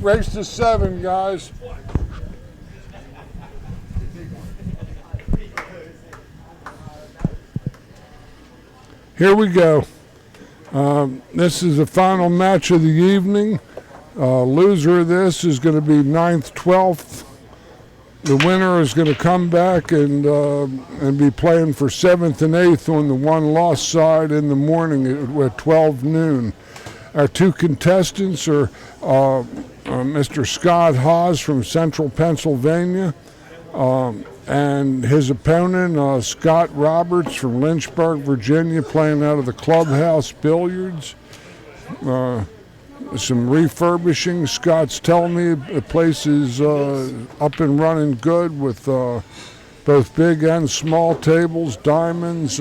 Race to 7, guys. Here we go. This is the final match of the evening. Loser of this is going to be 9th, 12th. The winner is going to come back and be playing for 7th and 8th on the one-loss side in the morning at 12 noon. Our two contestants are Mr. Scott Haas from Central Pennsylvania and his opponent, Scott Roberts from Lynchburg, Virginia, playing out of the Clubhouse Billiards. Some refurbishing. Scott's telling me the place is up and running good with both big and small tables, diamonds.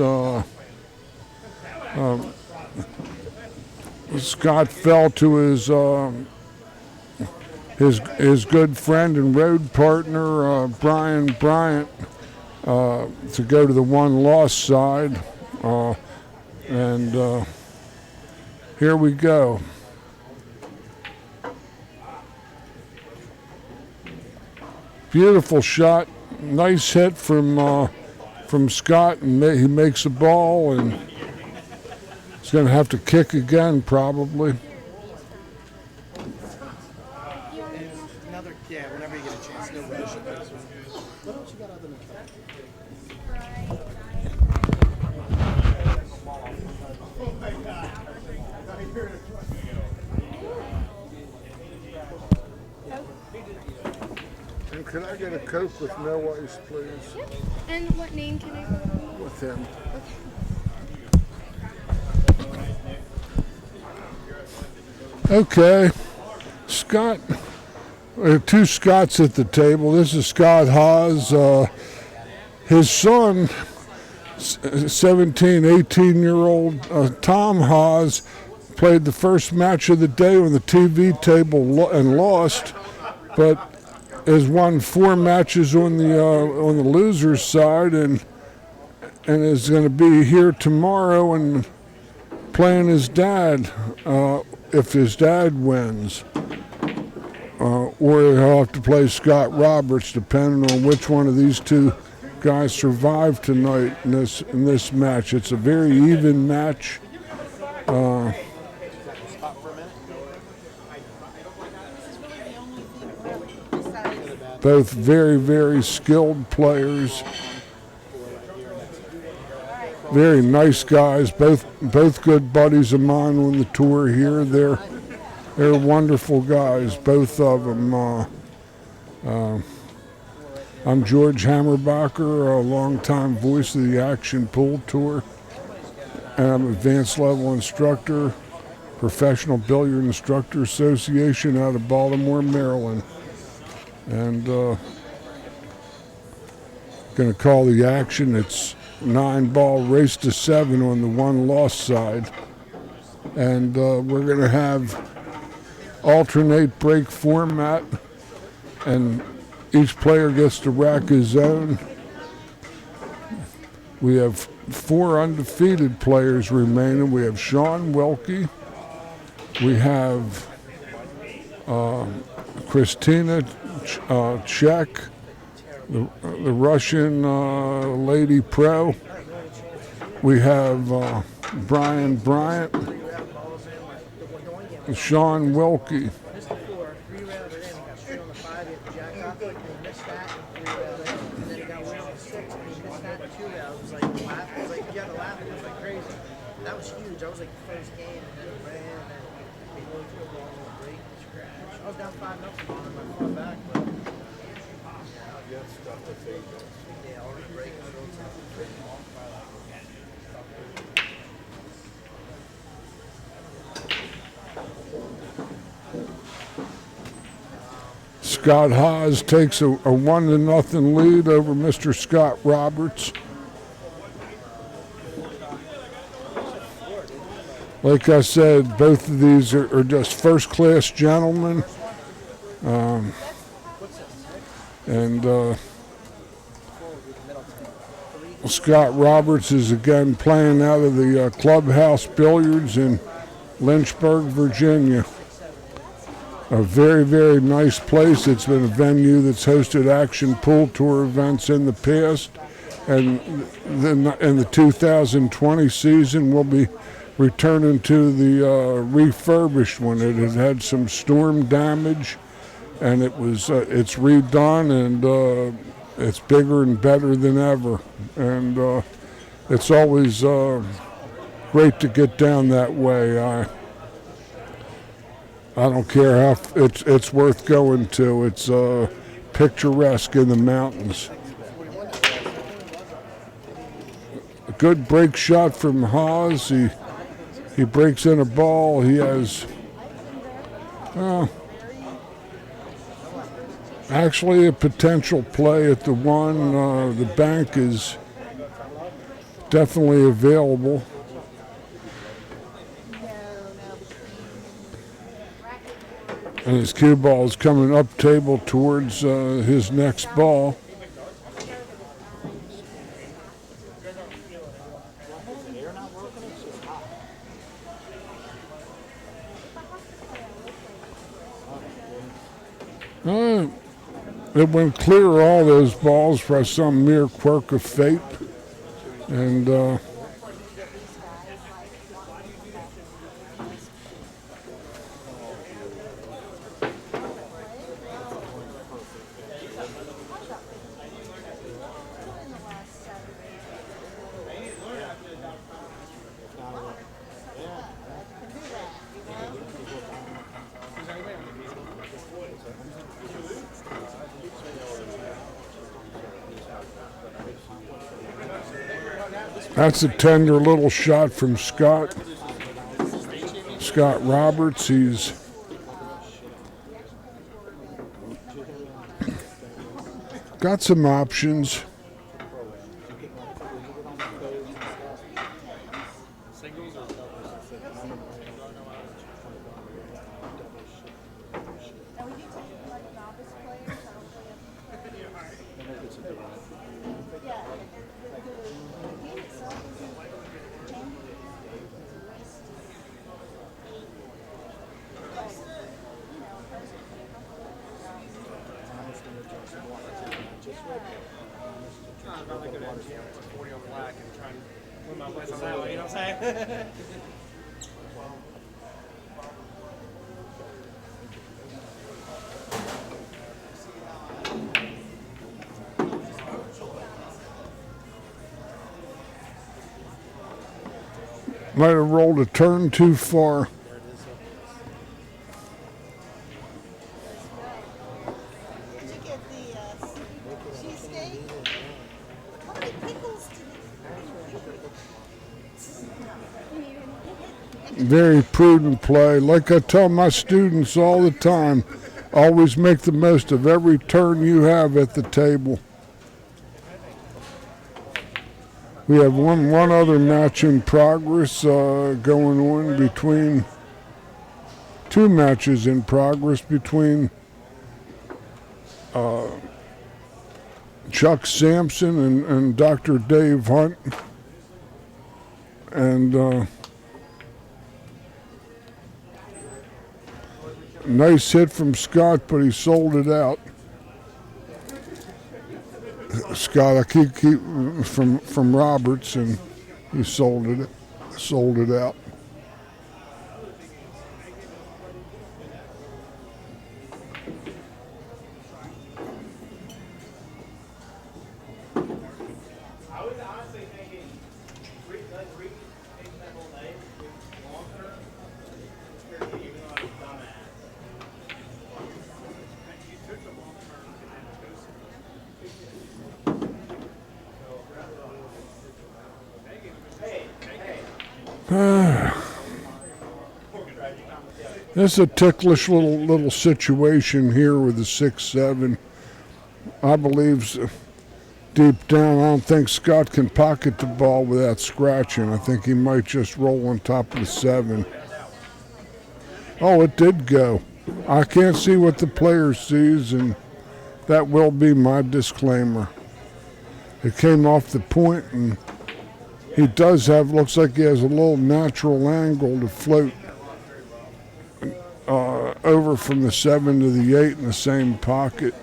Scott fell to his good friend and road partner Brian Bryant to go to the one-loss side, and here we go. Beautiful shot, nice hit from Scott, and he makes a ball, and he's going to have to kick again probably. Whenever you get a chance, no rush. What else you got other than And could I get a Coke with no ice, please? Yep. And what name can I go with him? Okay. Scott. There are two Scotts at the table. This is Scott Haas. His son, 17, 18-year-old Tom Haas, played the first match of the day on the TV table and lost, but has won 4 matches on the losers side, and is going to be here tomorrow and playing his dad if his dad wins. Or he'll have to play Scott Roberts, depending on which one of these two guys survive tonight in this match. It's a very even match. Both very, very skilled players. Very nice guys. Both good buddies of mine on the tour here. They're wonderful guys, both of them. I'm George Hammerbacher, a longtime voice of the Action Pool Tour, and I'm an advanced level instructor, Professional Billiard Instructor Association out of Baltimore, Maryland. And going to call the action. It's 9-ball race to 7 on the one-loss side. And we're going to have alternate break format, and each player gets to rack his zone. We have 4 undefeated players remaining. We have Sean Wilkie. We have Christina Chix, the Russian lady pro. We have Brian Bryant, Sean Wilkie. That was huge. I was like the first game, and then it ran, and we really threw a ball on the break, and scratch. I was down 5-0 on my far back, but yeah, on the break, Scott Haas takes a 1-0 lead over Mr. Scott Roberts. Like I said, both of these are just first-class gentlemen. Scott Roberts is again playing out of the Clubhouse Billiards in Lynchburg, Virginia. a very, very nice place. It's been a venue that's hosted action pool tour events in the past. And then in the 2020 season, we'll be returning to the refurbished one. It had had some storm damage, and it's redone, and it's bigger and better than ever. And it's always great to get down that way. I don't care how it's worth going to. It's picturesque in the mountains. A good break shot from Haas. He breaks in a ball. He has actually a potential play at the one. The bank is definitely available. And his cue ball is coming up table towards his next ball. It went clear all those balls for some mere quirk of fate. And that's a tender little shot from Scott Roberts. He's got some options. Might have rolled a turn too far. Did you get the cheesesteak? How many pickles did you Very prudent play. Like I tell my students all the time, always make the most of every turn you have at the table. We have one other match in progress going on between two matches in progress between Chuck Sampson and Dr. Dave Hunt. And nice hit from Scott, but he sold it out. Scott, I keep from Roberts, and he sold it out. This is a ticklish little situation here with the 6-7. I believe deep down, I don't think Scott can pocket the ball without scratching. I think he might just roll on top of the 7. Oh, it did go. I can't see what the player sees, and that will be my disclaimer. It came off the point, and he does have, looks like he has a little natural angle to float. over from the 7 to the 8 in the same pocket.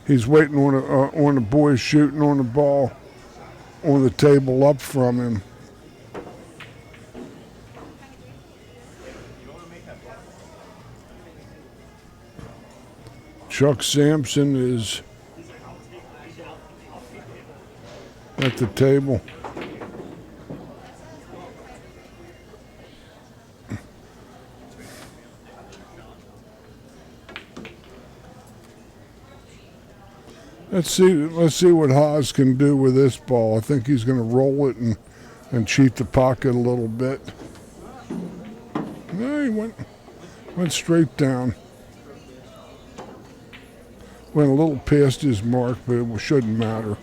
He's waiting on a boy shooting on the ball on the table up from him. Chuck Sampson is at the table. Let's see what Haas can do with this ball. I think he's going to roll it and cheat the pocket a little bit. No, he went straight down. Went a little past his mark, but it shouldn't matter.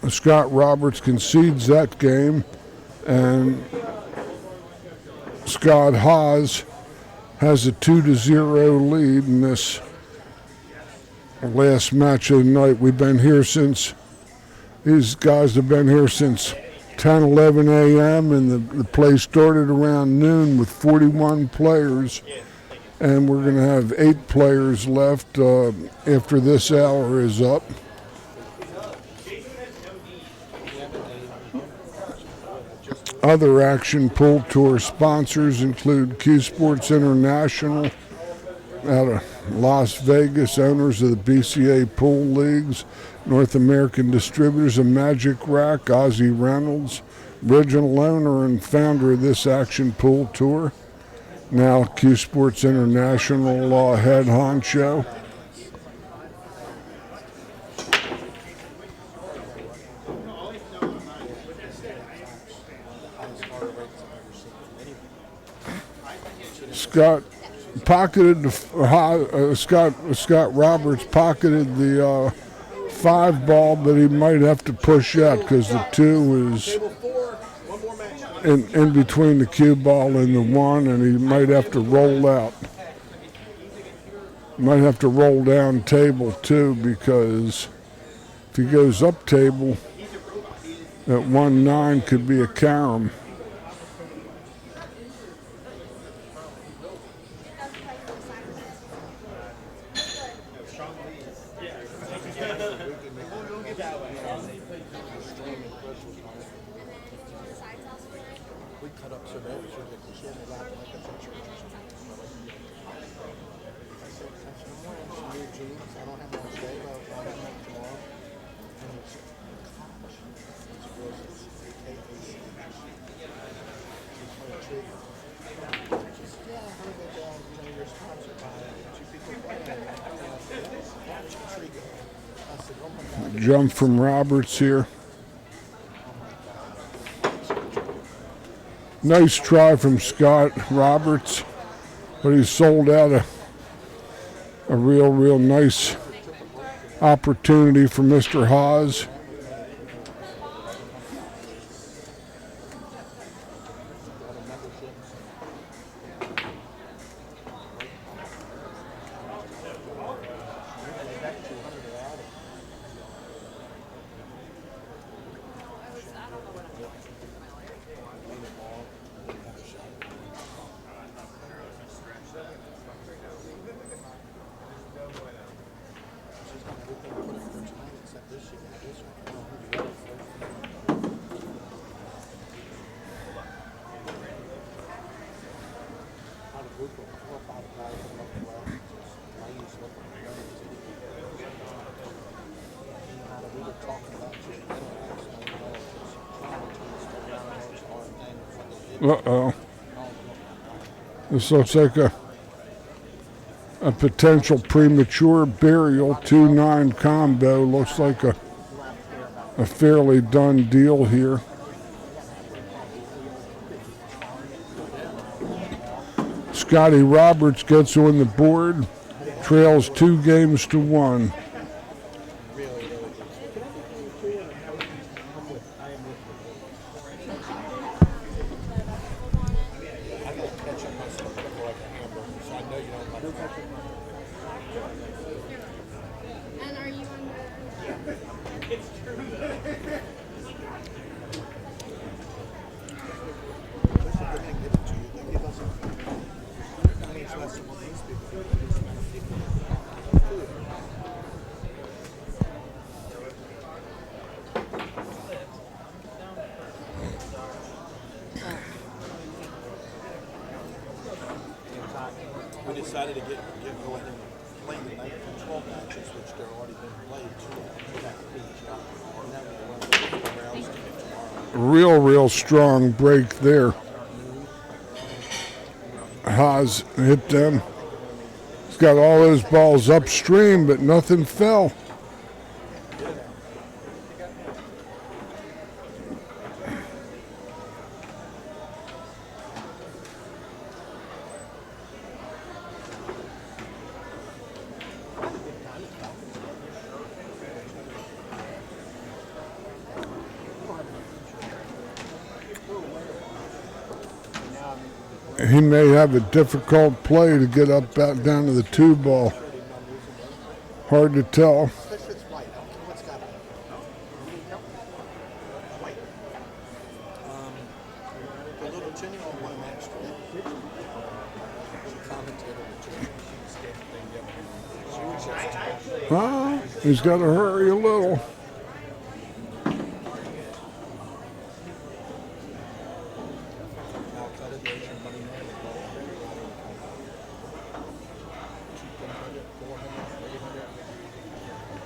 Scott Roberts concedes that game, and Scott Haas has a 2-0 lead in this last match of the night. We've been here since, these guys have been here since 10:11 a.m. and the play started around noon with 41 players, and we're going to have 8 players left after this hour is up. Other Action Pool Tour sponsors include Q Sports International out of Las Vegas, owners of the BCA Pool Leagues, North American distributors of Magic Rack, Ozzy Reynolds, original owner and founder of this Action Pool Tour, now Q Sports International head honcho. Scott Roberts pocketed the 5 ball, but he might have to push out because the 2 is in between the cue ball and the 1, and he might have to roll out. Might have to roll down table too, because if he goes up table at 1-9 could be a carom. Jump from Roberts here. Nice try from Scott Roberts, but he sold out a real nice opportunity for Mr. Haas. Uh-oh. This looks like a potential premature burial. 2-9 combo. Looks like a fairly done deal here. Scotty Roberts gets on the board, trails 2-1. matches, which they're already been played, too. And that was the rounds tomorrow. Real strong break there. Haas hit them. He's got all those balls upstream, but nothing fell. He may have a difficult play to get up back down to the 2-ball. Hard to tell. Especially if it's white. I don't care what's got it. White. The little Jenny won a match today. She commentated with Jenny. She was just He's got to hurry a little.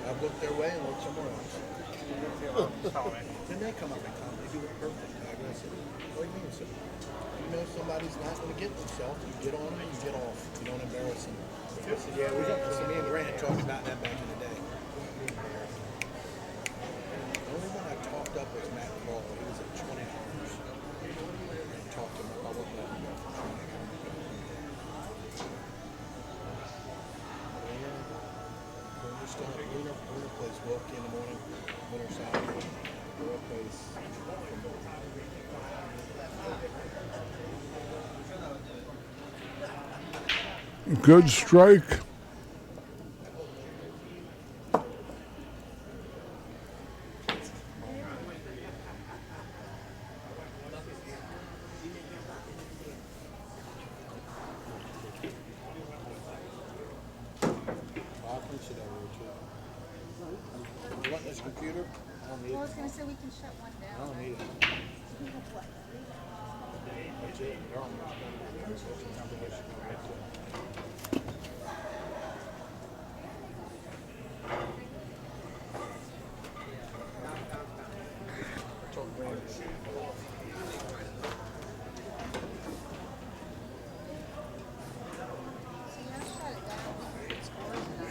I've looked their way and looked somewhere else. Then they come up and they do it perfect. I said, what do you mean? I said, you know somebody's not going to get themselves, you get on them and you get off. You don't embarrass them. I said, yeah, me and Grant talked about that back in the day. The only one I talked up was Matt Paul. He was at 20 hours. And talked to him about what that was for training. We're still at Lunar plays Wilkie in the morning, winter Saturday. Lunar plays Good strike. You want this computer? I don't need Well, I it. was going to say we can shut one I down. don't need it. We have what? That's it. They're almost done. Talk Brandon. So you have to shut it down. It's organized.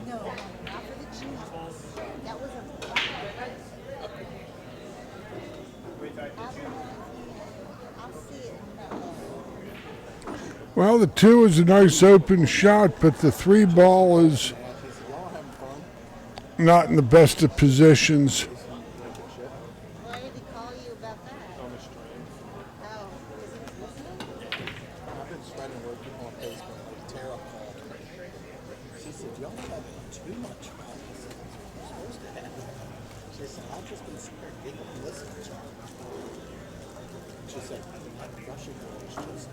No, not for the cheese. That was a I'll see it. Well, the 2 is a nice open shot, but the 3-ball is not in the best of positions. Why did he call you about that? Oh, is he listening? I've been spreading word people on Facebook, like Tara called. She said, y'all have too much fun. I said, you're supposed to have it. She said, I've just been sitting there giggling, listening to her. She said, that Russian girl is just...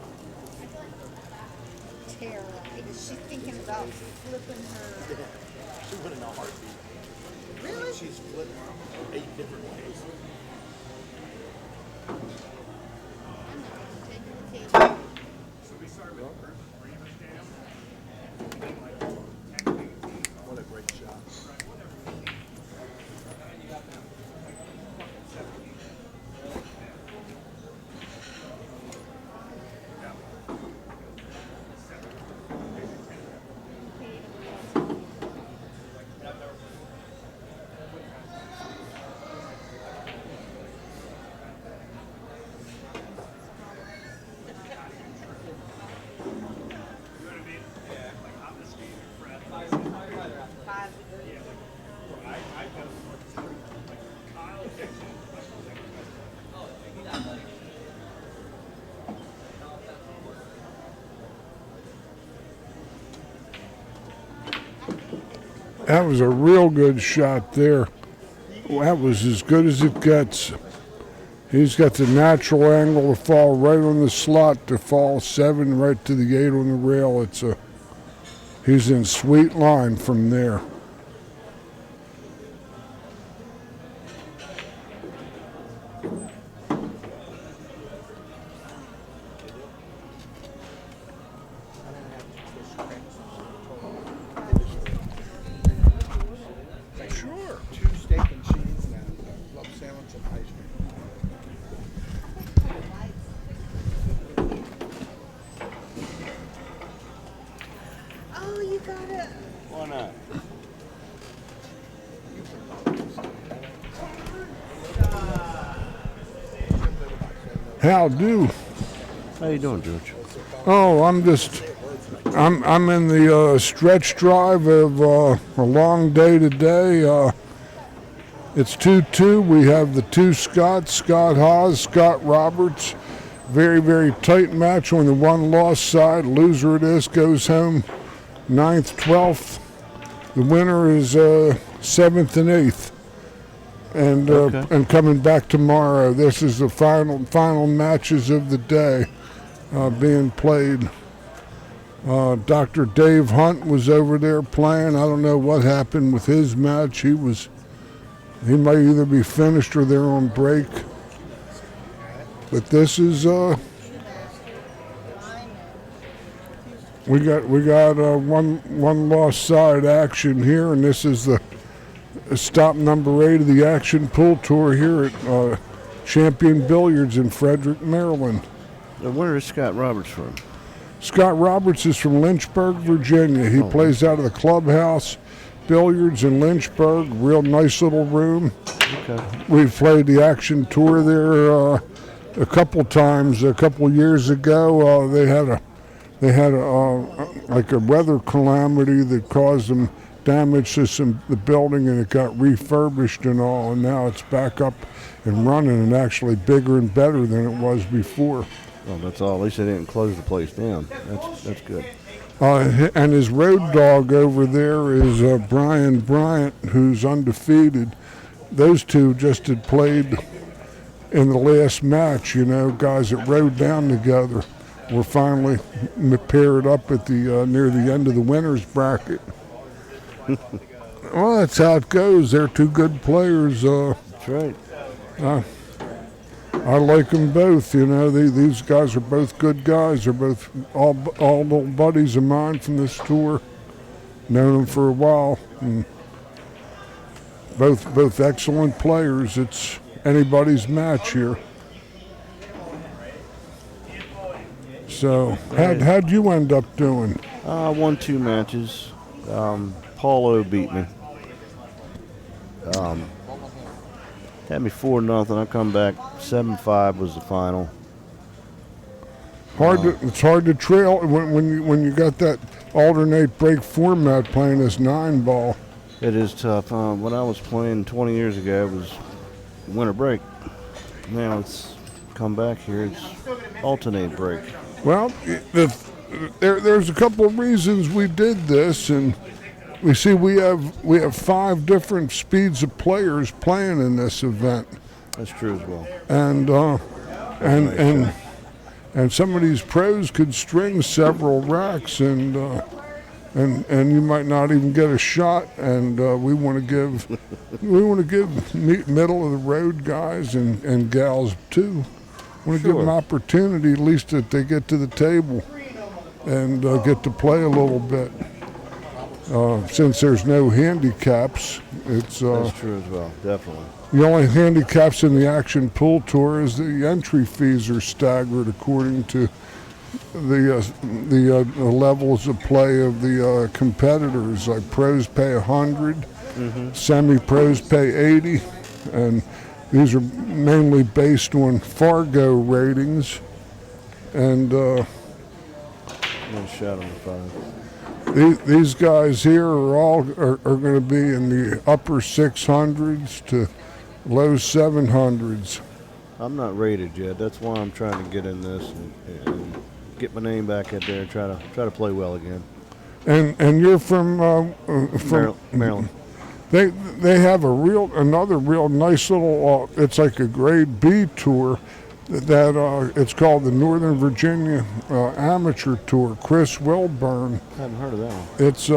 Tara, is she thinking about flipping her? Yeah, she would in a heartbeat. Really? She's flipped 8 different ways. I'm not taking the table. What a great shot. That was a real good shot there. That was as good as it gets. He's got the natural angle to fall right on the slot to fall 7 right to the 8 on the rail. He's in sweet line from there. Sure. 2 steak and cheese and a club sandwich and ice cream. Oh, you got it. Why not? How do? How you doing, George? Oh, I'm in the stretch drive of a long day today. It's 2-2. We have the 2 Scots, Scott Haas, Scott Roberts. Very, very tight match on the 1-loss side. Loser of this goes home 9th, 12th. The winner is 7th and 8th. And Okay. and coming back tomorrow. This is the final matches of the day being played. Dr. Dave Hunt was over there playing. I don't know what happened with his match. He might either be finished or they're on break. But this is we got one lost side action here, and this is the stop number 8 of the action pool tour here at Champion Billiards in Frederick, Maryland. Now, where is Scott Roberts from? Scott Roberts is from Lynchburg, Virginia. He plays out of the Clubhouse Billiards in Lynchburg. Real nice little room. Okay. We've played the action tour there a couple times. A couple years ago, they had like a weather calamity that caused them damage to the building, and it got refurbished and all, and now it's back up and running and actually bigger and better than it was before. Well, that's all. At least they didn't close the place down. That's good. And his road dog over there is Brian Bryant, who's undefeated. Those two just had played in the last match, guys that rode down together. Were finally paired up at the near the end of the winner's bracket. Well, that's how it goes. They're 2 good players. That's right. I like them both. These guys are both good guys. They're both all little buddies of mine from this tour. Known them for a while. And both excellent players. It's anybody's match here. So, how'd you end up doing? I won 2 matches. Paulo beat me. Had me 4-0. I come back 7-5 was the final. It's hard to trail when you got that alternate break format playing this 9-ball. It is tough. When I was playing 20 years ago, it was winter break. Now it's come back here. It's alternate break. Well, there's a couple of reasons we did this, and we see we have 5 different speeds of players playing in this event. That's true as well. And some of these pros could string several racks, and you might not even get a shot. And we want to give middle of the road guys and gals too. We want to give them opportunity, at least that they get to the table and get to play a little bit. Since there's no handicaps, it's that's true as well. Definitely. the only handicaps in the action pool tour is the entry fees are staggered according to the levels of play of the competitors. Like pros pay 100, semi-pros pay 80, and these are mainly based on Fargo ratings. And No shot on the 5. these guys here are going to be in the upper 600s to low 700s. I'm not rated yet. That's why I'm trying to get in this and get my name back out there and try to play well again. And you're from Maryland. They have another real nice little. It's like a grade B tour. That it's called the Northern Virginia Amateur Tour. Chris Wilburn. I haven't heard of that one. It's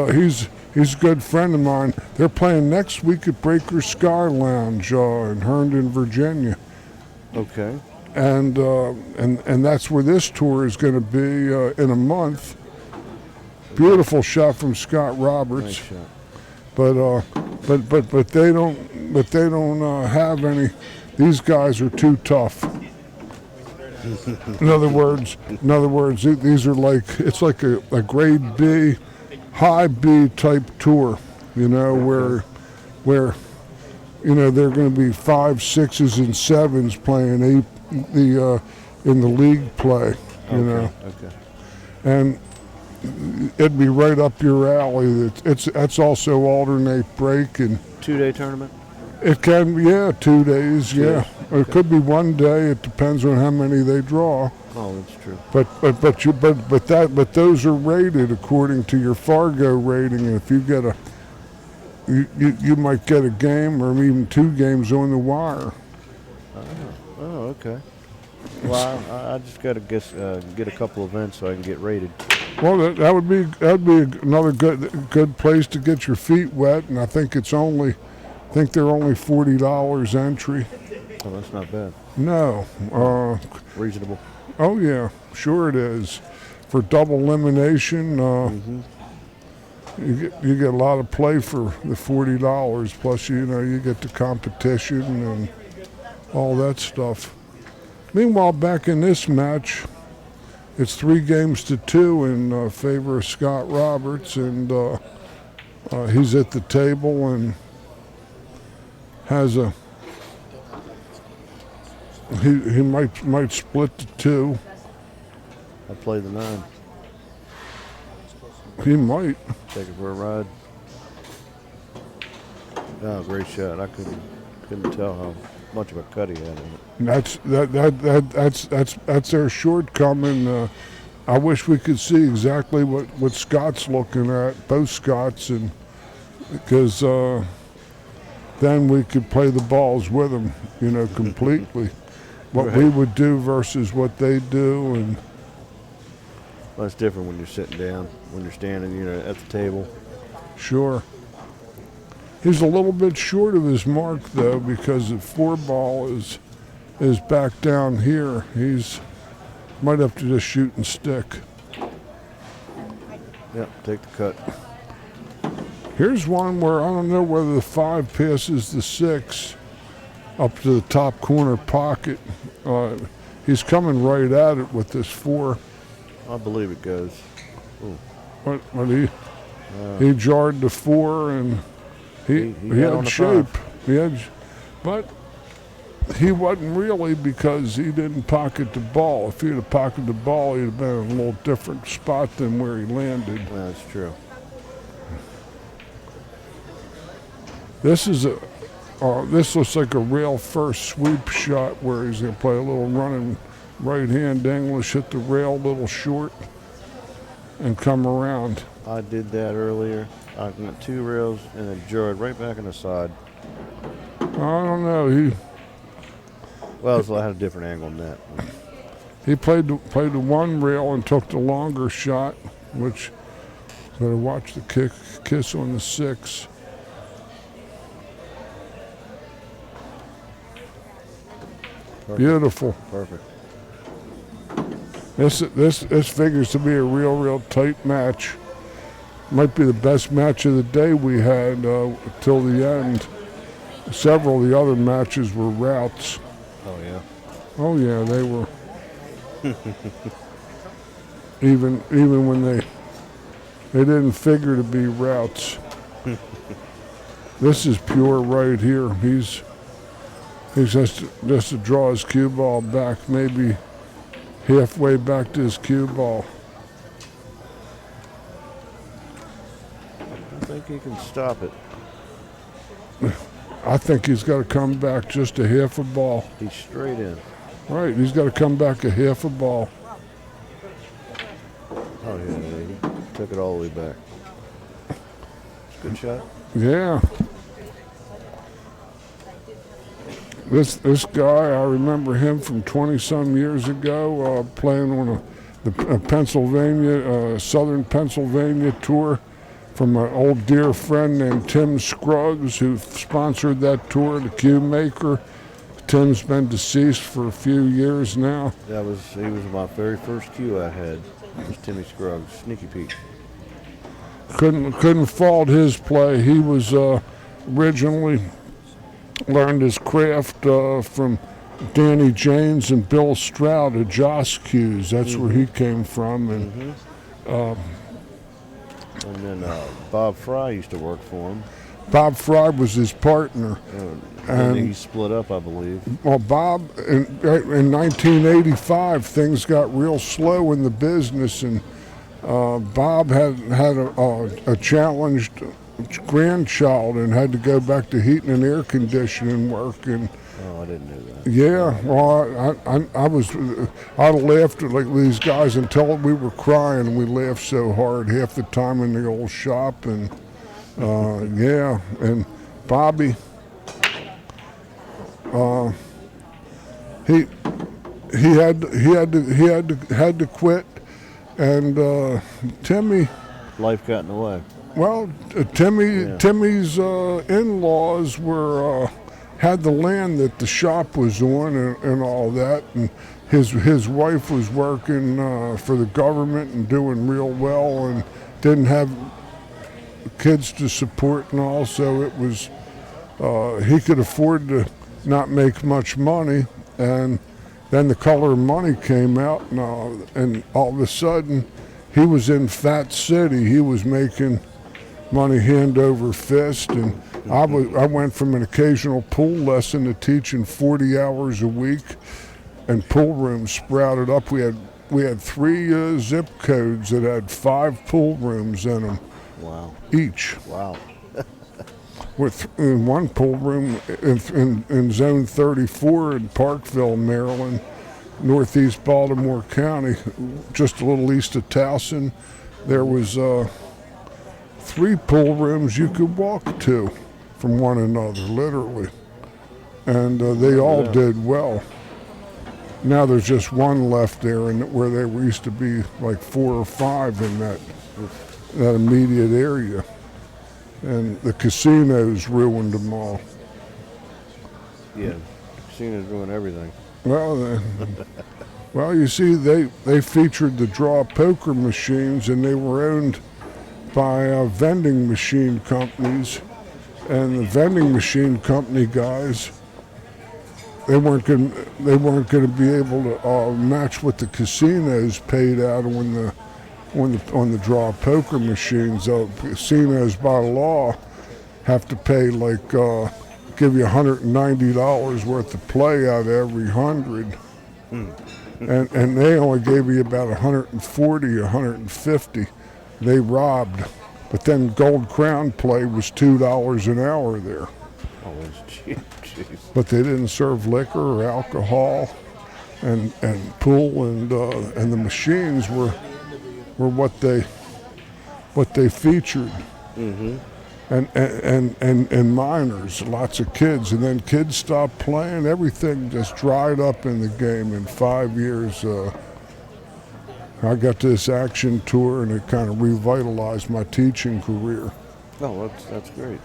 he's a good friend of mine. They're playing next week at Breaker Sky Lounge in Herndon, Virginia. Okay. And that's where this tour is going to be in a month. Beautiful shot from Scott Roberts. Nice shot. But they don't have any. These guys are too tough. In other words, these are it's like a grade B, high B type tour. You know where they're going to be 5s, 6s, and 7s playing in the league play. Okay. And it'd be right up your alley. That's also alternate break and 2-day tournament. it can be 2 days. Yeah, or it could be 1 day. It depends on how many they draw. Oh, that's true. But those are rated according to your Fargo rating. And if you get you might get a game or even 2 games on the wire. Oh, okay. Well, I just got to get a couple events so I can get rated. Well, that would be another good place to get your feet wet, and I think they're only $40 entry. Oh, that's not bad. No. Reasonable. Oh yeah, sure it is. For double elimination, you get a lot of play for the $40. Plus, you get the competition and all that stuff. Meanwhile, back in this match, it's 3-2 in favor of Scott Roberts, and he's at the table and has he might split the 2. I play the 9. He might. Take it for a ride. Oh, great shot. I couldn't tell how much of a cut he had in it. That's their shortcoming. I wish we could see exactly what Scott's looking at, both Scotts, and because then we could play the balls with them, completely. What Right. we would do versus what they do, and Well, it's different when you're sitting down. When you're standing, at the table. sure. He's a little bit short of his mark though, because the 4-ball is back down here. He's might have to just shoot and stick. Yeah, take the cut. Here's one where I don't know whether the 5 passes the 6 up to the top corner pocket. He's coming right at it with this 4. I believe it goes. But he jarred the 4 and he got on had the shape. 5. But he wasn't really, because he didn't pocket the ball. If he'd have pocketed the ball, he'd have been in a little different spot than where he landed. That's true. This looks like a rail first sweep shot where he's going to play a little running right hand English, hit the rail a little short, and come around. I did that earlier. I went 2 rails and then jarred right back in the side. I don't know. Well, so I had a different angle than that. He played the 1 rail and took the longer shot, which better watch the kiss on the 6. Perfect. Beautiful. Perfect. This figures to be a real tight match. Might be the best match of the day we had till the end. Several of the other matches were routs. Oh, yeah. Oh yeah, they were. even when they didn't figure to be routes. This is pure right here. He's just to draw his cue ball back, maybe halfway back to his cue ball. I think he can stop it. I think he's got to come back just a half a ball. He's straight in. Right, he's got to come back a half a ball. Oh, yeah, he took it all the way back. It's a good shot. Yeah. This guy, I remember him from 20-some years ago, playing on the Pennsylvania, Southern Pennsylvania tour from an old dear friend named Tim Scruggs, who sponsored that tour, the cue maker. Tim's been deceased for a few years now. He was my very first cue I had. It was Timmy Scruggs, Sneaky Pete. Couldn't fault his play. He was originally learned his craft from Danny James and Bill Stroud at Joss Cues. That's where he came from. And And then Bob Fry used to work for him. Bob Fry was his partner. And he split up, I believe. Well, Bob, in 1985, things got real slow in the business, and Bob had a challenged grandchild and had to go back to heating and air conditioning work. And Oh, I didn't know that. yeah, well, I'd have laughed at like these guys until we were crying, and we laughed so hard half the time in the old shop. And yeah, and Bobby, he had to quit, and Timmy. Life got in the way. Well, Timmy's in-laws were had the land that the shop was on and all that, and his wife was working for the government and doing real well, and didn't have kids to support and all, so it was he could afford to not make much money, and then The Color of Money came out, and all of a sudden he was in Fat City. He was making money hand over fist, and I went from an occasional pool lesson to teaching 40 hours a week, and pool rooms sprouted up. We had 3 zip codes that had 5 pool rooms in them. Wow. Each. Wow. With in one pool room in Zone 34 in Parkville, Maryland, northeast Baltimore County, just a little east of Towson, there was 3 pool rooms you could walk to from one another, literally. And they all did well. Now there's just one left there, and where there used to be like 4 or 5 in that immediate area. And the casinos ruined them all. Yeah, casinos ruin everything. Well, you see, they featured the draw poker machines, and they were owned by vending machine companies, and the vending machine company guys, they weren't going to be able to match what the casinos paid out on the draw poker machines. Casinos by law have to pay give you $190 worth of play out of every 100. And they only gave you about 140 or 150. They robbed. But then Gold Crown play was $2 an hour there. Oh, that's cheap. Jeez. But they didn't serve liquor or alcohol, and pool, and the machines were what they featured. Mm-hmm. And minors, lots of kids, and then kids stopped playing. Everything just dried up in the game. In 5 years, I got this action tour, and it kind of revitalized my teaching career. Oh, that's great.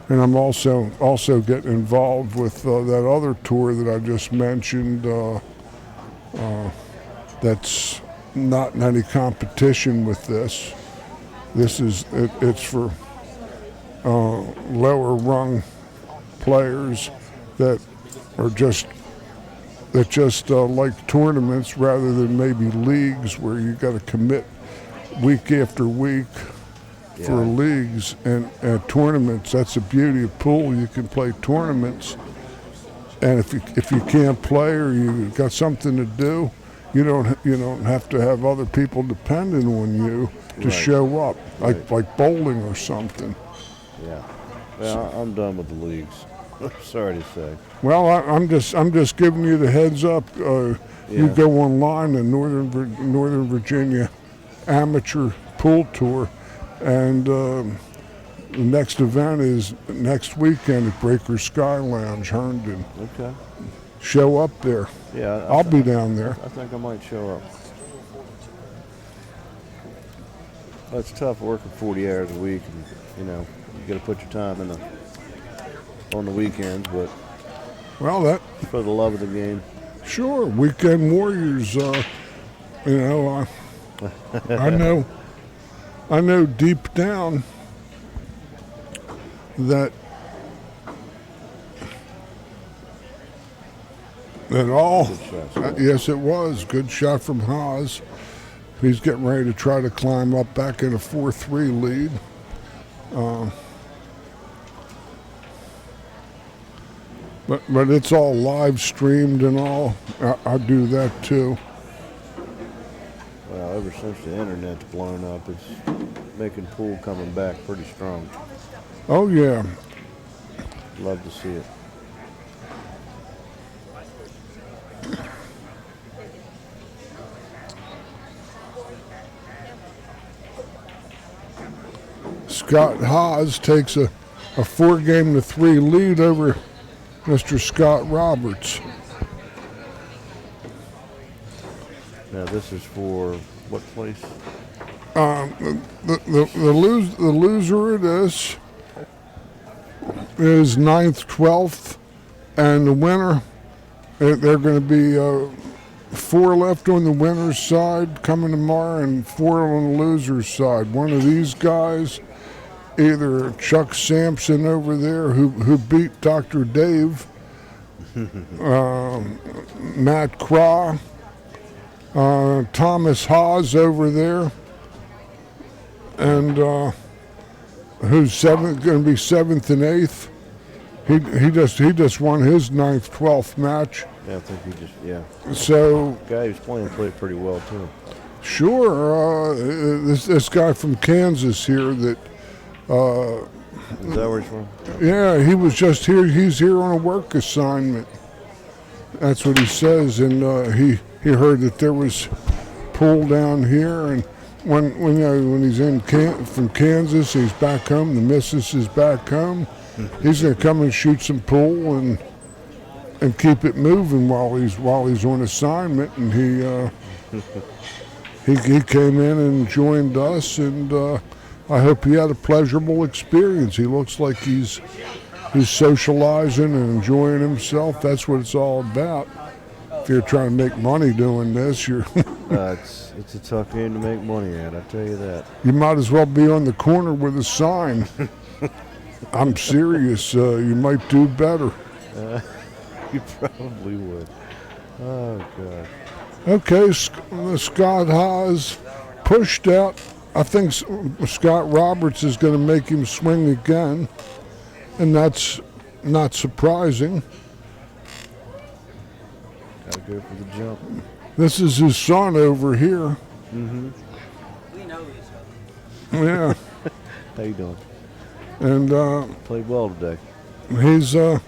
And I'm also getting involved with that other tour that I just mentioned. That's not in any competition with this. It's for lower rung players that just like tournaments rather than maybe leagues where you got to commit week after week for leagues and tournaments. That's the beauty of pool. You can play tournaments, and if you can't play or you got something to do, you don't have to have other people depending on you to show up, like bowling or something. Yeah. Well, I'm done with the leagues. Sorry to say. Well, I'm just giving you the heads up. You go online to Northern Virginia Amateur Pool Tour, and the next event is next weekend at Breaker Sky Lounge, Herndon. Okay. Show up there. Yeah, I'll be down there. I think I might show up. Well, it's tough working 40 hours a week, and you got to put your time in on the weekends, but Well, that for the love of the game. sure weekend warriors. I know deep down that all. Good shots. Yes, it was good shot from Haas. He's getting ready to try to climb up back in a 4-3 lead. But it's all live streamed and all. I do that too. Well, ever since the internet's blown up, it's making pool coming back pretty strong. Oh yeah. Love to see it. Scott Haas takes a 4-3 lead over Mr. Scott Roberts. Now this is for what place? The loser of this is 9th, 12th, and the winner, they're going to be 4 left on the winner's side coming tomorrow and 4 on the loser's side. One of these guys, either Chuck Sampson over there who beat Dr. Dave, Matt Craw, Thomas Haas over there, and who's going to be 7th and 8th. He just won his 9th, 12th match. Yeah, I think he just So guy who's played pretty well too. sure, this guy from Kansas here that. Is that where he's from? Yeah, he was just here. He's here on a work assignment. That's what he says, and he heard that there was pool down here, and when he's from Kansas, he's back home. The missus is back home. He's going to come and shoot some pool and keep it moving while he's on assignment. And he came in and joined us, and I hope he had a pleasurable experience. He looks like he's socializing and enjoying himself. That's what it's all about. If you're trying to make money doing this, It's a tough game to make money at, I tell you that. you might as well be on the corner with a sign. I'm serious. You might do better. You probably would. Oh, God. Okay, Scott Haas pushed out. I think Scott Roberts is going to make him swing again, and that's not surprising. Gotta go for the jump. This is his son over here. Mm-hmm. We know each other. Yeah, How you doing? and Played well today. he's going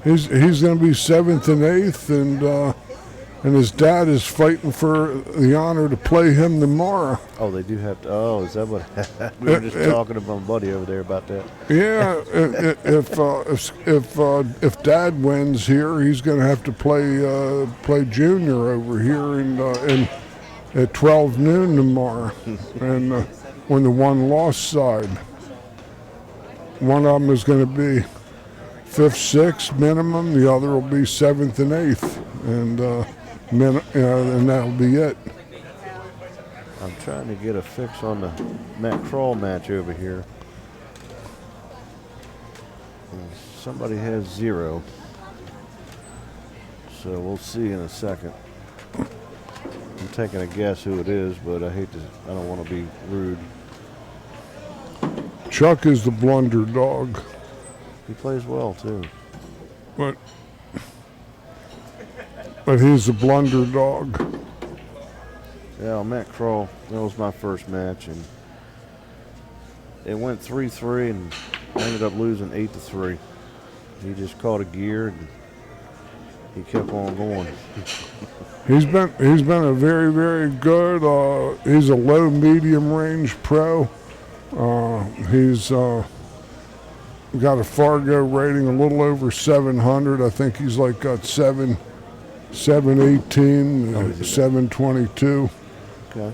to be 7th and 8th, and his dad is fighting for the honor to play him tomorrow. Oh, they do have to. Oh, is that what? We were just talking to my buddy over there about that. Yeah, if Dad wins here, he's going to have to play junior over here at 12 noon tomorrow, and on the one-loss side. One of them is going to be 5th, 6th minimum. The other will be 7th and 8th, and that'll be it. I'm trying to get a fix on the Matt Kroll match over here. And somebody has 0. So we'll see in a second. I'm taking a guess who it is, but I don't want to be rude. Chuck is the blunder dog, He plays well too. but he's the blunder dog. Yeah, Matt Kroll, that was my first match, and it went 3-3, and I ended up losing 8-3. He just caught a gear, and he kept on going. He's been a very, very good. He's a low medium range pro. He's got a Fargo rating a little over 700. I think he's like got 718, Oh, is he 722. Okay.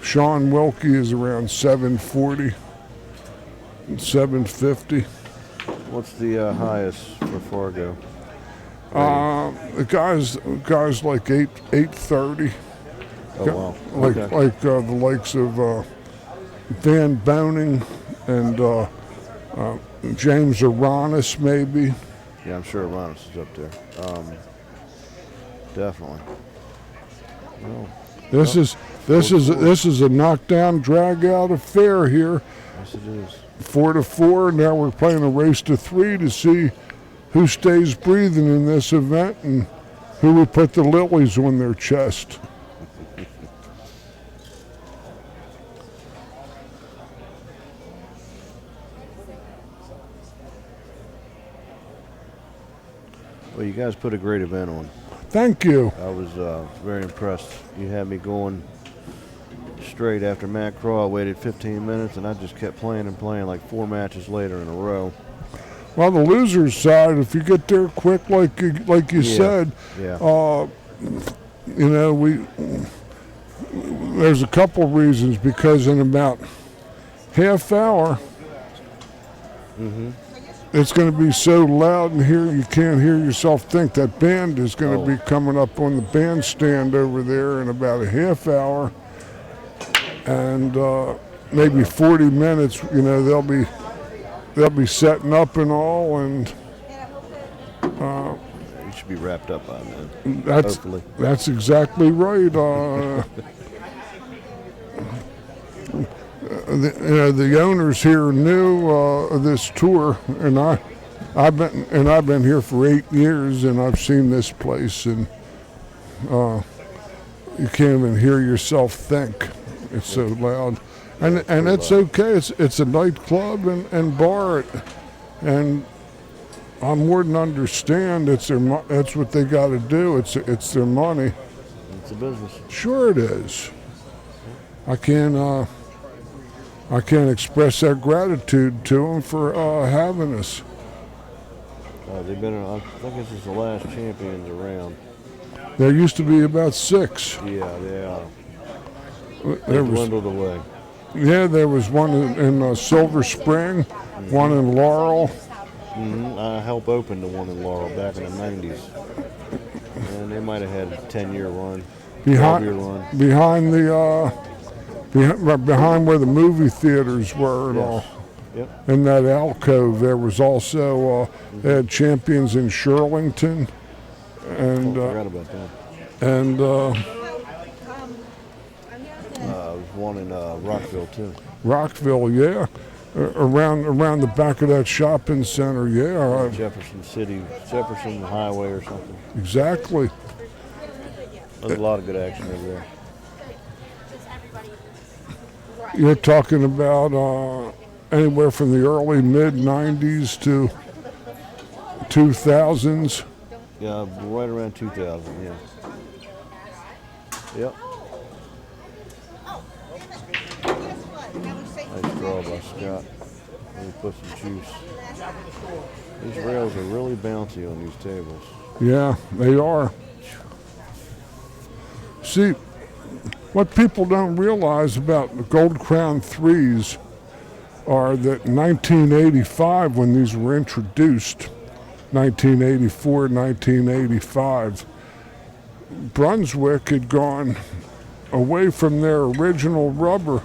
Sean Wilkie is around 740, 750. What's the highest for Fargo? The guys like 830. Oh wow. Like Okay. the likes of Van Boning and James Aranis maybe. Yeah, I'm sure Ronus is up there. Definitely. Well, This is a knockdown drag out affair here. yes, it is. 4-4. Now we're playing a race to 3 to see who stays breathing in this event and who will put the lilies on their chest. Well, you guys put a great event on. Thank you. I was very impressed. You had me going straight after Matt Craw. I waited 15 minutes, and I just kept playing and playing like 4 matches later in a row. Well, the loser's side, if you get there quick, like you Yeah. said, Yeah. you know, there's a couple reasons, because in about half hour, it's going to be so loud in here you can't hear yourself think. That band is going to be coming up on the bandstand over there in about a half hour, and maybe 40 minutes. You know, they'll be setting up and all, and You should be wrapped up by then. that's Hopefully. that's exactly right. The owners here knew this tour, and I've been here for 8 years, and I've seen this place, and you can't even hear yourself think. It's so loud, and it's okay. It's a nightclub and bar, and I more than understand. That's what they got to do. It's their money. It's a business. Sure it is. I can't express that gratitude to them for having us. They've been, I think this is the last champions around. There used to be about 6. Yeah, they are. They There was, dwindled away. yeah, there was one in Silver Spring, one in Laurel. I helped open the one in Laurel back in the 90s. And they might have had a 10-year run, 12-year run. Behind where the movie theaters were and all. Yep. In that alcove, there was also they had champions in Shirlington, and Forgot about that. and There was one in Rockville, too. Rockville, yeah, around the back of that shopping center, yeah, Jefferson Highway or something. exactly. There's a lot of good action over there. You're talking about anywhere from the early mid '90s to 2000s. Yeah, right around 2000, yeah. Yep. Nice draw by Scott. Let me put some juice. These rails are really bouncy on these tables. Yeah, they are. See, what people don't realize about the Gold Crown 3s are that in 1985, when these were introduced, 1984, 1985, Brunswick had gone away from their original rubber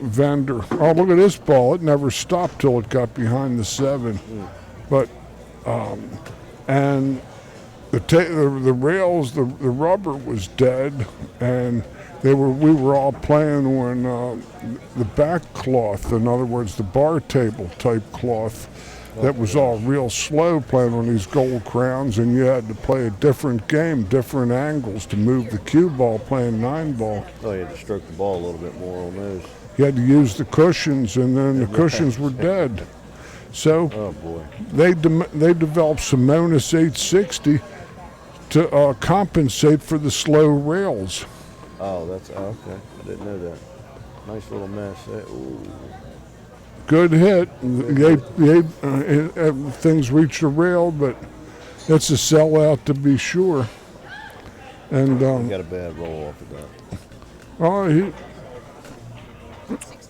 vendor. Oh, look at this ball. It never stopped till it got behind the 7. But, and the rails, the rubber was dead, and we were all playing on the back cloth. In other words, the bar table type cloth. That was all real slow playing on these Gold Crowns, and you had to play a different game, different angles to move the cue ball playing 9-ball. Oh, you had to stroke the ball a little bit more on those. You had to use the cushions, and then the cushions were dead. So Oh, boy. they developed Simonis 860 to compensate for the slow rails. Oh, that's okay. I didn't know that. Nice little mess. Ooh. Good hit. Things reached the rail, but it's a sellout to be sure. And He got a bad roll off of that. oh, he, 6-7.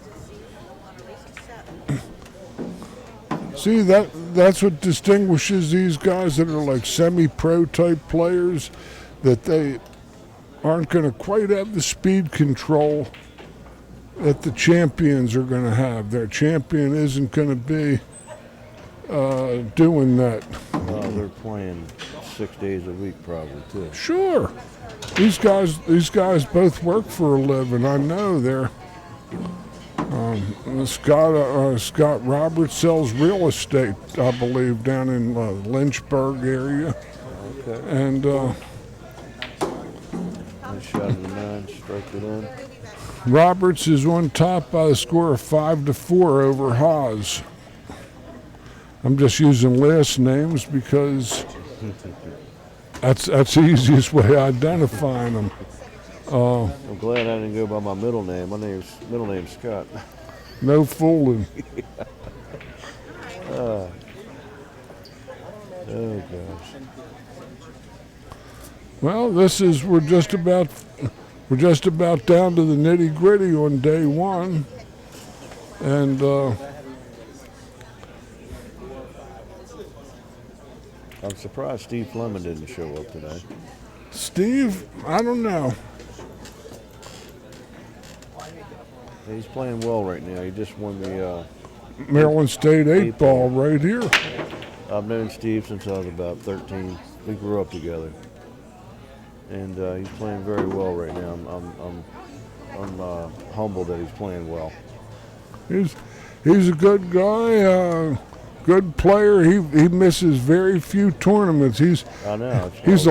see that's what distinguishes these guys that are like semi-pro type players, that they aren't going to quite have the speed control that the champions are going to have. Their champion isn't going to be doing that. They're playing 6 days a week probably too. Sure, these guys both work for a living. I know they're. Scott Roberts sells real estate, I believe, down in Lynchburg area, Okay. and Nice shot of the 9, strike it in. Roberts is on top by a score of 5-4 over Haas. I'm just using last names because that's the easiest way of identifying them. I'm glad I didn't go by my middle name. My middle name's Scott. No fooling. Oh gosh. Well, we're just about down to the nitty gritty on day one, and I'm surprised Steve Fleming didn't show up today. Steve, I don't know. He's playing well right now. He just won the. Maryland State 8-ball right here. I've known Steve since I was about 13. We grew up together, and he's playing very well right now. I'm humbled that he's playing well. He's a good guy, good player. He misses very few tournaments. I know. He's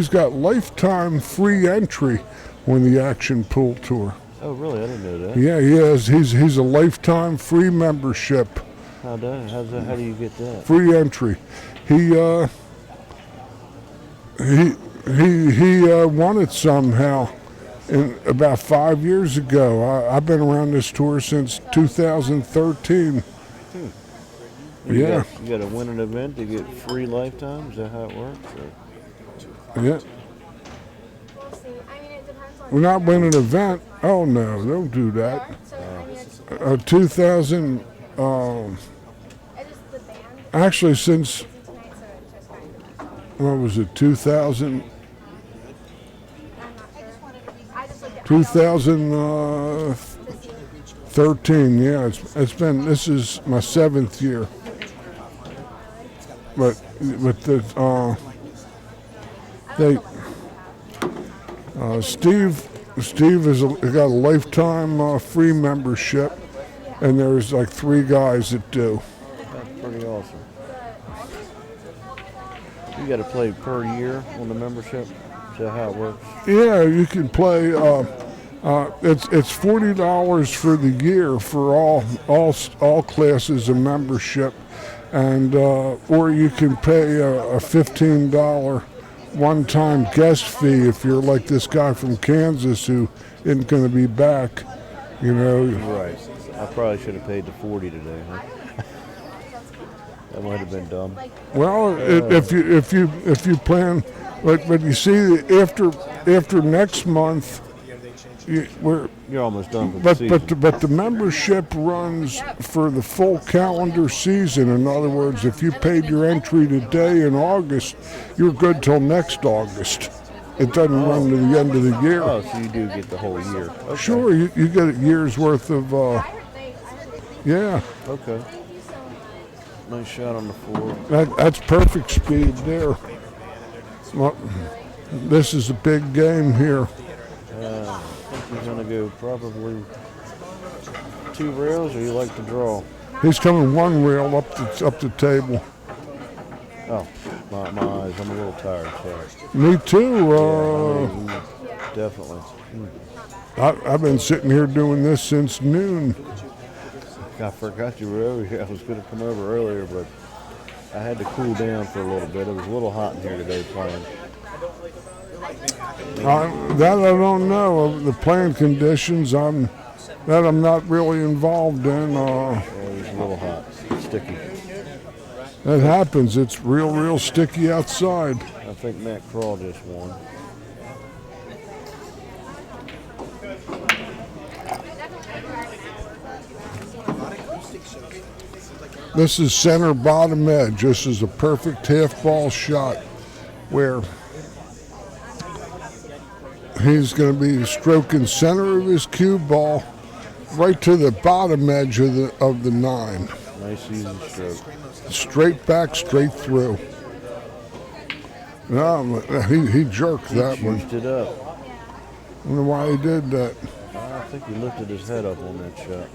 got lifetime free entry on the Action Pool Tour. Oh, really? I didn't know that. Yeah, he is. He's a lifetime free membership. How do you get that? Free entry. He won it somehow about 5 years ago. I've been around this tour since 2013. Yeah. You got to win an event to get free lifetime? Is that how it works? Or? Yeah. We're not winning an event. Oh no, don't do that. 2000. Actually, since what was it? 2000. 2013. Yeah, it's been. This is my 7th year. But Steve has got a lifetime free membership, and there's like 3 guys that do. That's pretty awesome. You got to play per year on the membership. Is that how it works? Yeah, you can play. It's $40 for the year for all classes of membership, and or you can pay a $15 one-time guest fee if you're like this guy from Kansas who isn't going to be back. You know. Right. I probably should have paid the 40 today, huh? That might have been dumb. Well, if you plan, but you see after next month, You're almost done with the season. but the membership runs for the full calendar season. In other words, if you paid your entry today in August, you're good till next August. It doesn't run to the end of the year. Oh, so you do get the whole year. Okay. Sure, you get a year's worth of. Yeah. Okay. Nice shot on the 4. That's perfect speed there. Well, this is a big game here. I think he's going to go probably 2 rails, or you like to draw? He's coming 1 rail up the table. Oh, my eyes. I'm a little tired, sorry. Me too. Definitely. I've been sitting here doing this since noon. I forgot you were over here. I was going to come over earlier, but I had to cool down for a little bit. It was a little hot in here today playing. That I don't know. The playing conditions, I'm that I'm not really involved in. Oh, he's a little hot, sticky. That happens. It's real sticky outside. I think Matt Crawl just won. This is center bottom edge. This is a perfect half ball shot where he's going to be stroking center of his cue ball right to the bottom edge of the 9. Nice easy stroke. Straight back, straight through. No, he jerked that one. Juiced it up. I wonder why he did that. I think he lifted his head up on that shot.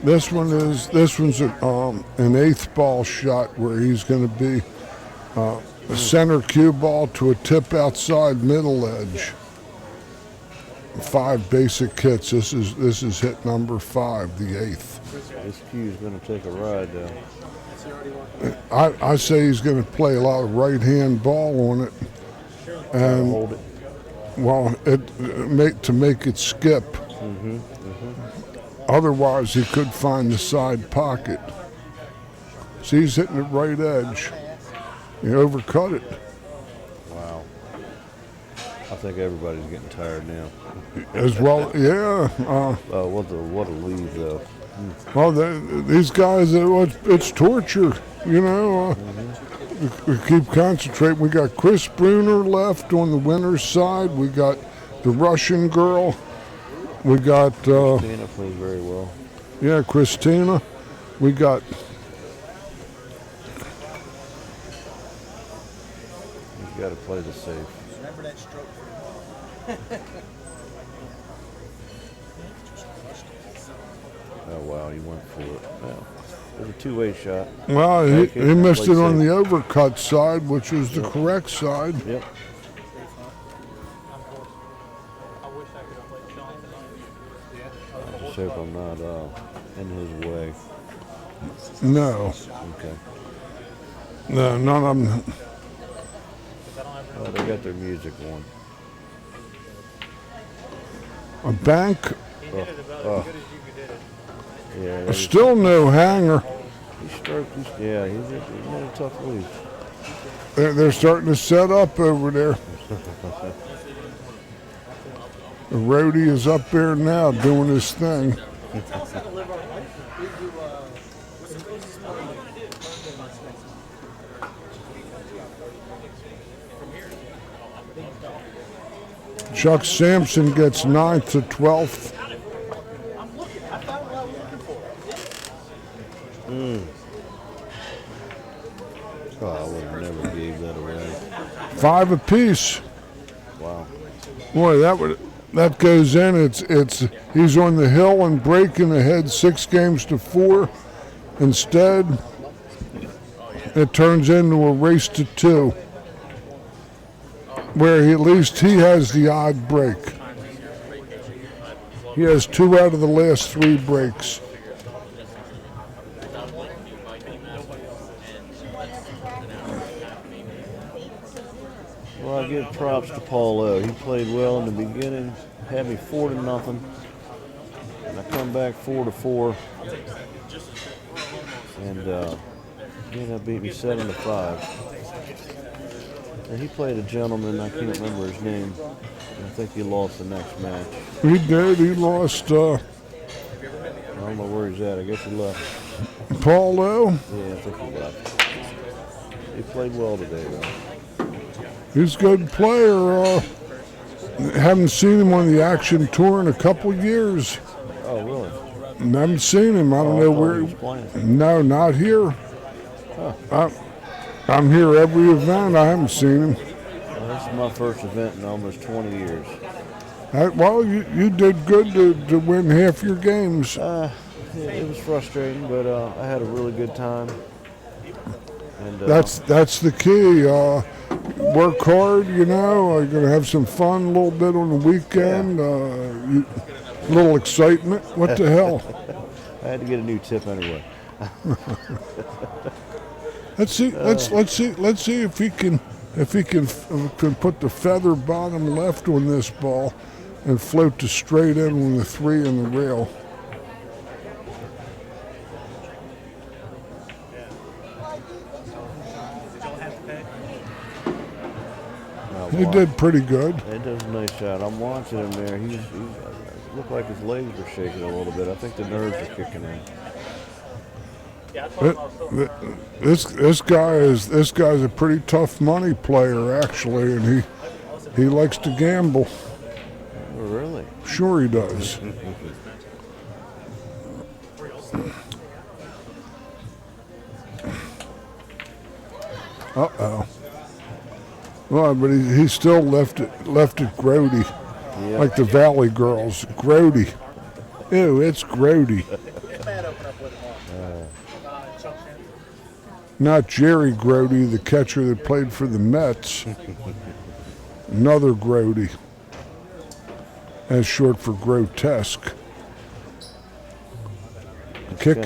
This one's an eighth ball shot where he's going to be a center cue ball to a tip outside middle edge. 5 basic hits. This is hit number 5, the 8th. This cue's going to take a ride though. I say he's going to play a lot of right hand ball on it, and Hold it. well, to make it skip. Otherwise, he could find the side pocket. See, he's hitting it right edge. He overcut it. Wow. I think everybody's getting tired now. As well, yeah. Oh, what a lead though. Well, these guys, it's torture, you know. We keep concentrating. We got Chris Bruner left on the winner's side. We got the Russian girl. We got, Christina played very well. yeah, Christina. We got, You've got to play the safe. Remember that stroke. Oh wow, you went for it. Wow. It was a two-way shot. well, Okay, he missed it on safe. the overcut side, which was the correct side. Yep. I just hope I'm not in his way. No, Okay. no, none of them. Oh, they got their music on. A bank, Oh. Yeah, still no hanger. he stroked. He had a tough lead. They're starting to set up over there. The roadie is up there now doing his thing. Chuck Sampson gets 9th to 12th. Oh, I would have never gave that away. 5 apiece. Wow. Boy, that goes in. It's he's on the hill and breaking ahead 6 games to 4. Instead, it turns into a race to 2, where at least he has the odd break. He has 2 out of the last 3 breaks. Well, I give props to Paulo. He played well in the beginning, had me 4-0, and I come back 4-4, and he ended up beating me 7-5. And he played a gentleman, I can't remember his name. I think he lost the next match. He did. He lost I don't know where he's at. I guess he left. Paulo. Yeah, I think he left. He played well today, though. He's a good player. Haven't seen him on the action tour in a couple years. Oh, really? Haven't seen him. I don't know where. he was playing. No, not here. I'm here every event. I haven't seen him. Well, this is my first event in almost 20 years. Well, you did good to win half your games. It was frustrating, but I had a really good time. And That's the key. Work hard, you know. You're gonna have some fun a little bit on the weekend. A little excitement. What the hell? I had to get a new tip anyway. Let's see if he can put the feather bottom left on this ball. and float to straight in with the 3 in the rail. He did pretty good. He does a nice shot. I'm watching him there. He's looked like his legs are shaking a little bit. I think the nerves are kicking in. This guy's a pretty tough money player actually, and he likes to gamble. Oh, really? Sure he does. Uh-oh. Well, but he still left it grody. Yep. Like the Valley girls. Grody. Ew, it's grody. Not Jerry Grody, the catcher that played for the Mets. Another Grody. That's short for grotesque. Kick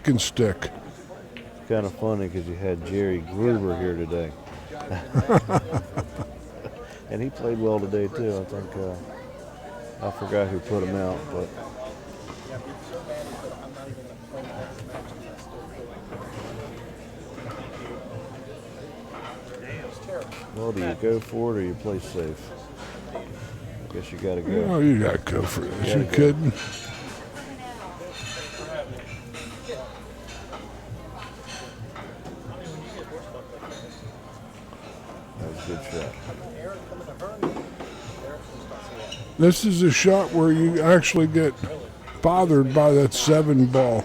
and stick. It's kind of funny because you had Jerry Gruber here today. And he played well today too. I think I forgot who put him out, but well, do you go for it or you play safe? I guess you got to go. Oh, you got to go for this. You kidding? That was a good shot. This is a shot where you actually get bothered by that 7 ball.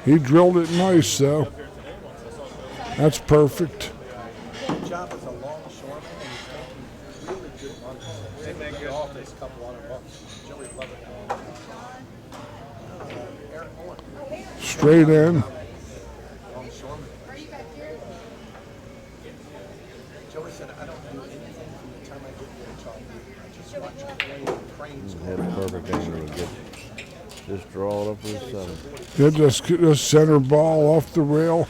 He drilled it nice, though. That's perfect. Good job as a longshoreman, and he's making really good money. They make it off this couple $100. Joey love it. Straight in. Longshoreman. Joey said, I don't do anything from the time I get here until I just watch the cranes Had a perfect angle to get. Just draw it up with 7. Yeah, just center ball off the rail.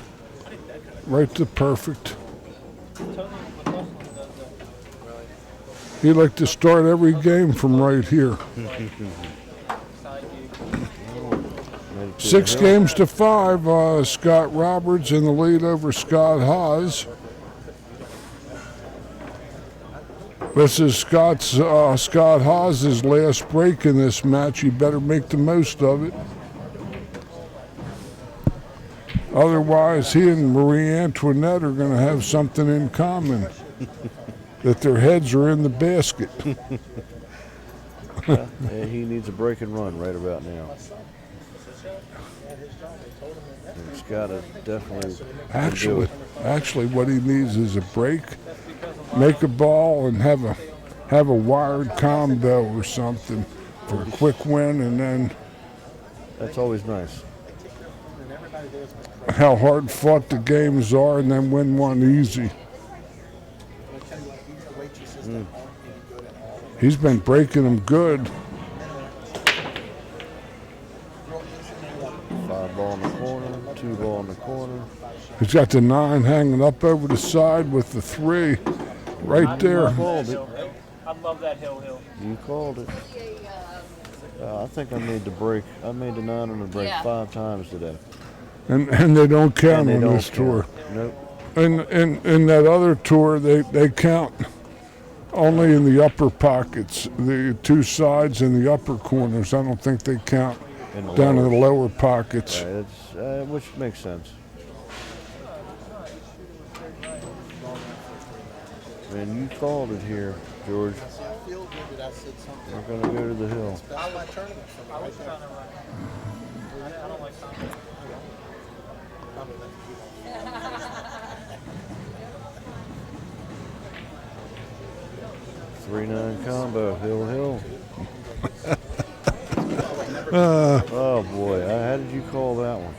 Right to perfect. He'd like to start every game from right here. 6 games to 5. Scott Roberts in the lead over Scott Haas. This is Scott Haas's last break in this match. He better make the most of it. Otherwise, he and Marie Antoinette are going to have something in common. That their heads are in the basket. And he needs a break and run right about now. And Scott is definitely Actually, what he needs is a break, make a ball, and have a wired combo or something for a quick win, and then. That's always nice. How hard fought the games are, and then win one easy. He's been breaking them good. 5 ball in the corner, 2 ball in the corner. He's got the 9 hanging up over the side with the 3 right there. You called it. I love that hill. You called it. I think I made the break. I made the 9 on the break 5 times today. And they don't count on this tour. Nope. In that other tour, they count only in the upper pockets, the 2 sides and the upper corners. I don't think they count down in the lower pockets. Right, which makes sense. And you called it here, George. We're going to go to the hill. I don't like something. 3-9 combo, hill. Oh boy, how did you call that one?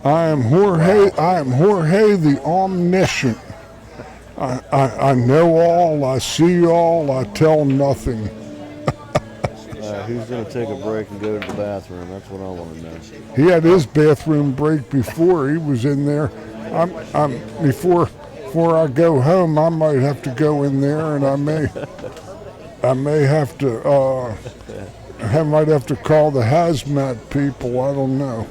I am Jorge the Omniscient. I know all, I see all, I tell nothing. Who's going to take a break and go to the bathroom? That's what I want to know. He had his bathroom break before. He was in there. Before before I go home, I might have to go in there, and I may have to. I might have to call the hazmat people. I don't know.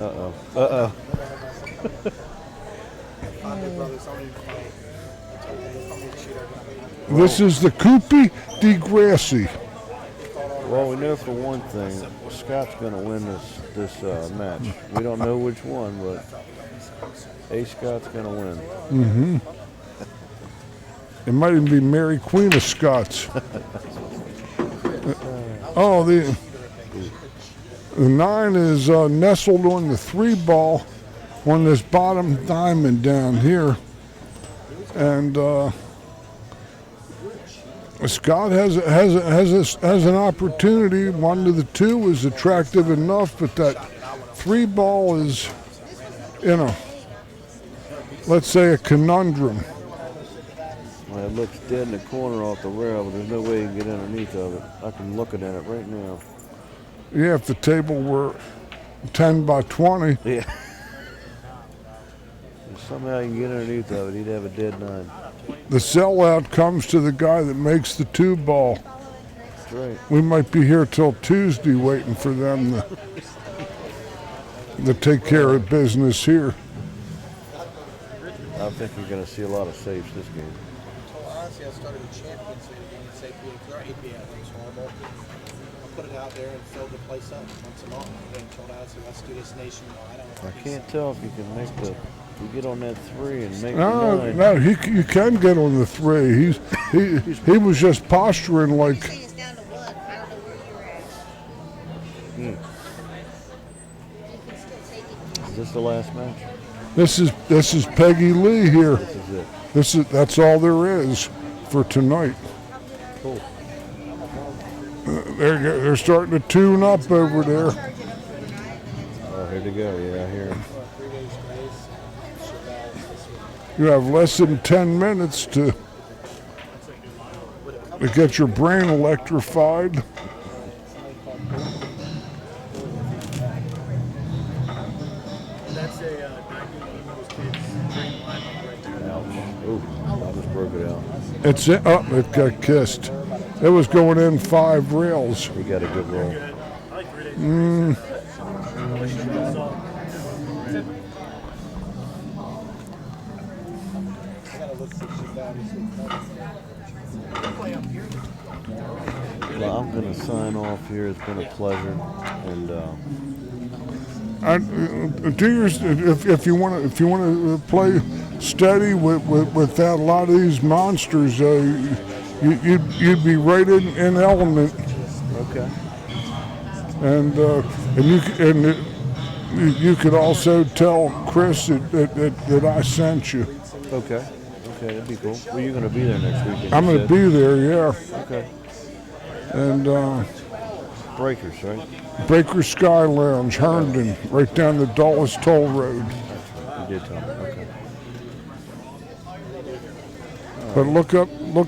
This is the Coupe de Gracie. Well, we know for one thing, Scott's going to win this match. We don't know which one, but A. Scott's going to win. Mm-hmm. It might even be Mary Queen of Scots. Oh, the 9 is nestled on the 3 ball on this bottom diamond down here. And Scott has an opportunity. 1 to the 2 is attractive enough, but that 3 ball is, let's say a conundrum. Well, it looks dead in the corner off the rail, but there's no way you can get underneath of it. I can look at it right now. Yeah, if the table were 10 by 20. Yeah. If somehow you can get underneath of it, he'd have a dead 9. The sellout comes to the guy that makes the 2 ball. That's right. We might be here till Tuesday waiting for them to take care of business here. I think you're going to see a lot of saves this game. Honestly, I started with champions so you can say our API was horrible. I'll put it out there and fill the place up once a month. I'm being told out, so let's do this nationwide. I can't tell if you can make you get on that 3 and make the 9. No, you can get on the 3. He was just posturing like. Saying it's down to 1. I don't know where you're at. You can still take it. Is this the last match? This is Peggy Lee here. This is it. That's all there is for tonight. Cool. They're starting to tune up over there. Oh, here they go. Yeah, I hear 'em. You have less than 10 minutes to get your brain electrified. That's a 90 kids dream lineup right there. Ouch. Ooh, I just broke it out. It got kissed. It was going in 5 rails. He got a good roll. I like 3 days. Well, I'm going to sign off here. It's been a pleasure. And If you want to play steady with that, a lot of these monsters, you'd be right in element. okay. And you could also tell Chris that I sent you. Okay. Okay, that'd be cool. Well, you're going to be there next weekend. I'm going to be there, yeah. Okay. And Breakers, right? Baker Sky Lounge, Herndon, right down the Dulles Toll Road. You did tell me. Okay. But look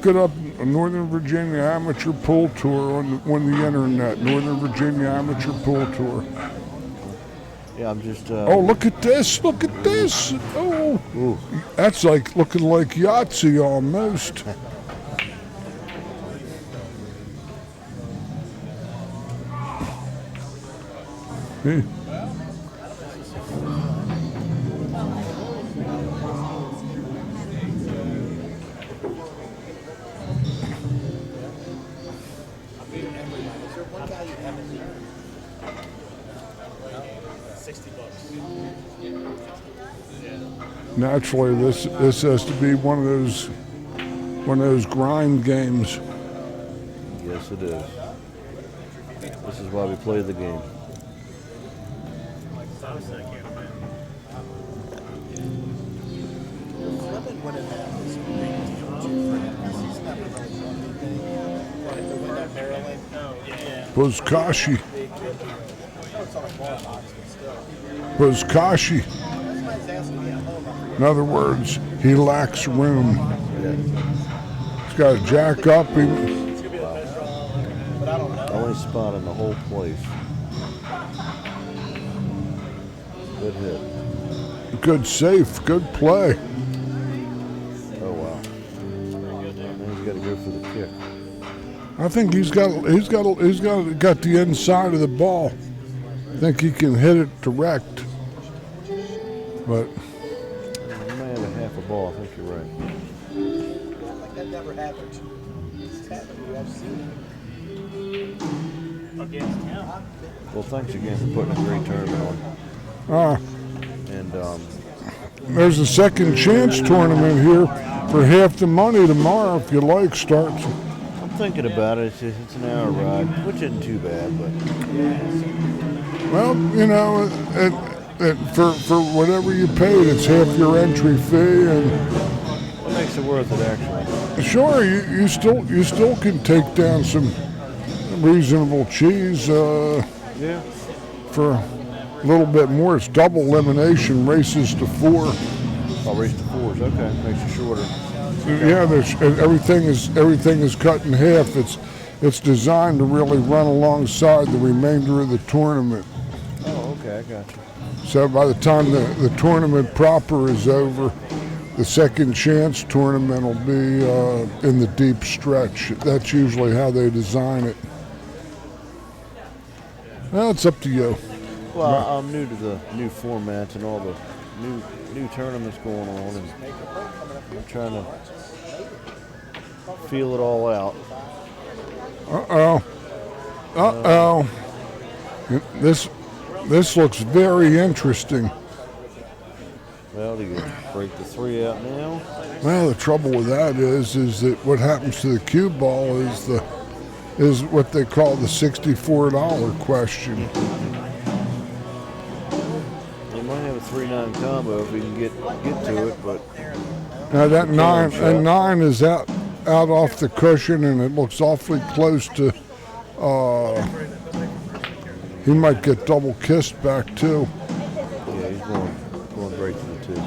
it up, Northern Virginia Amateur Pool Tour on the internet. Northern Virginia Amateur Pool Tour. Yeah, I'm just. Oh, look at this! Look at this! Oh, Ooh. that's like looking like Yahtzee almost. Hey. Naturally, this has to be one of those grind games. Yes, it is. This is why we play the game. Buzkashi. Buzkashi. In other words, he lacks room. He's got to jack up. Only spot in the whole place. Good hit. Good safe, good play. Oh, wow. You got to go for the kick. I think he's got the inside of the ball. I think he can hit it direct. But You may have a half a ball. I think you're right. Like that never happened. It's happened. I've seen Against him. Well, thanks again for putting a great tournament on. And there's a second chance tournament here for half the money tomorrow if you like. Starts. I'm thinking about it. It's an hour ride, which isn't too bad, but Well, you know, for whatever you paid, it's half your entry fee, and it makes it worth it actually. sure, you still can take down some reasonable cheese Yeah. for a little bit more. It's double elimination, races to 4. I'll race to 4s. Okay, makes it shorter. Yeah, everything is cut in half. It's designed to really run alongside the remainder of the tournament. Oh, okay, I got you. So by the time the tournament proper is over, the second chance tournament will be in the deep stretch. That's usually how they design it. Well, it's up to you. Well, I'm new to the new formats and all the new tournaments going on, and I'm trying to feel it all out. Uh-oh. This looks very interesting. Well, do you break the 3 out now? Well, the trouble with that is that what happens to the cue ball is what they call the $64 question. You might have a 3-9 combo if we can get to it, but Now that nine is out off the cushion, and it looks awfully close to. He might get double kissed back too. yeah, he's going right to the 2.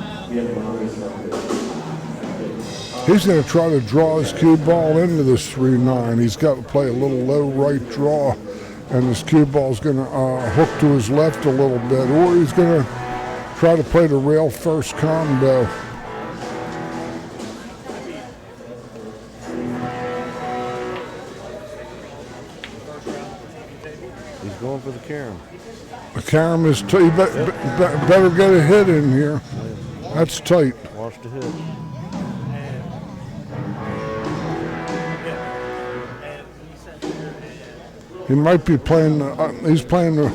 He's going to try to draw his cue ball into this 3-9. He's got to play a little low right draw, and his cue ball's going to hook to his left a little bit, or he's going to try to play the rail first combo. He's going for the carom. The carom is tight. You better get a hit in here. That's tight. Watch the hit. He might be playing. He's playing the.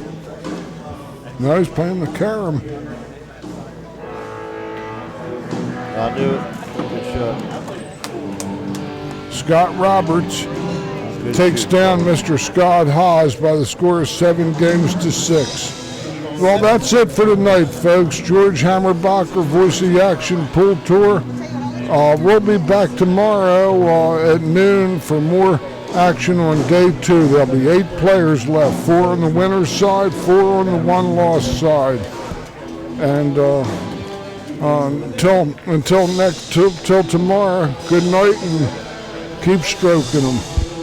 No, he's playing the carom. I'll do it. Good shot. Scott Roberts Good takes shoot. down Mr. Scott Haas by the score of 7-6. Well, that's it for tonight, folks. George Hammerbacher, Voice of the Action Pool Tour. We'll be back tomorrow at noon for more action on day 2. There'll be 8 players left, 4 on the winner's side, 4 on the one-loss side. And until tomorrow, good night and keep stroking them.